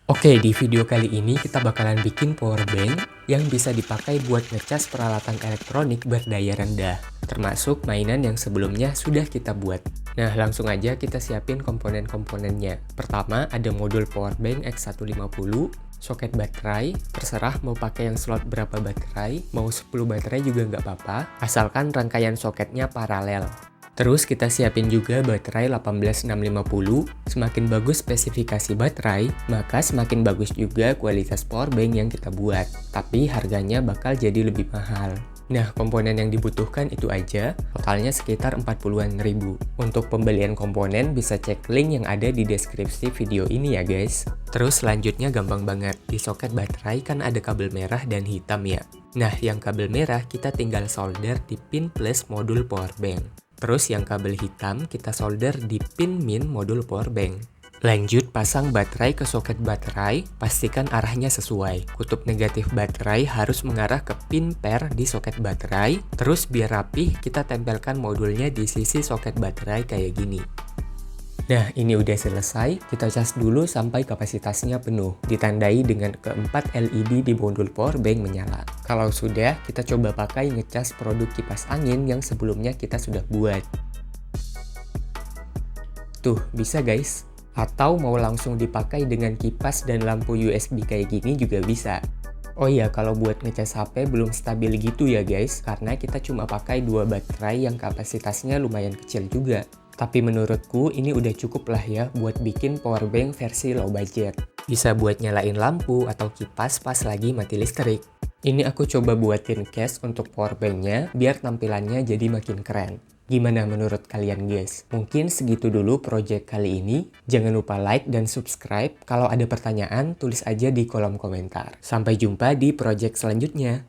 Oke, di video kali ini kita bakalan bikin power bank yang bisa dipakai buat ngecas peralatan elektronik berdaya rendah, termasuk mainan yang sebelumnya sudah kita buat. Nah, langsung aja kita siapin komponen-komponennya. Pertama, ada modul power bank X150, soket baterai, terserah mau pakai yang slot berapa baterai, mau 10 baterai juga nggak apa-apa, asalkan rangkaian soketnya paralel. Terus kita siapin juga baterai 18650. Semakin bagus spesifikasi baterai, maka semakin bagus juga kualitas powerbank yang kita buat. Tapi harganya bakal jadi lebih mahal. Nah, komponen yang dibutuhkan itu aja, totalnya sekitar 40-an ribu. Untuk pembelian komponen bisa cek link yang ada di deskripsi video ini ya guys. Terus selanjutnya gampang banget, di soket baterai kan ada kabel merah dan hitam ya. Nah, yang kabel merah kita tinggal solder di pin plus modul powerbank. Terus yang kabel hitam kita solder di pin min modul powerbank. Lanjut pasang baterai ke soket baterai, pastikan arahnya sesuai. Kutub negatif baterai harus mengarah ke pin pair di soket baterai. Terus biar rapih kita tempelkan modulnya di sisi soket baterai kayak gini. Nah, ini udah selesai, kita cas dulu sampai kapasitasnya penuh, ditandai dengan keempat LED di modul powerbank menyala. Kalau sudah, kita coba pakai ngecas produk kipas angin yang sebelumnya kita sudah buat. Tuh, bisa guys. Atau mau langsung dipakai dengan kipas dan lampu USB kayak gini juga bisa. Oh iya, kalau buat ngecas HP belum stabil gitu ya guys, karena kita cuma pakai 2 baterai yang kapasitasnya lumayan kecil juga. Tapi menurutku ini udah cukup lah ya buat bikin powerbank versi low budget. Bisa buat nyalain lampu atau kipas pas lagi mati listrik. Ini aku coba buatin case untuk powerbanknya biar tampilannya jadi makin keren. Gimana menurut kalian guys? Mungkin segitu dulu project kali ini. Jangan lupa like dan subscribe. Kalau ada pertanyaan tulis aja di kolom komentar. Sampai jumpa di project selanjutnya.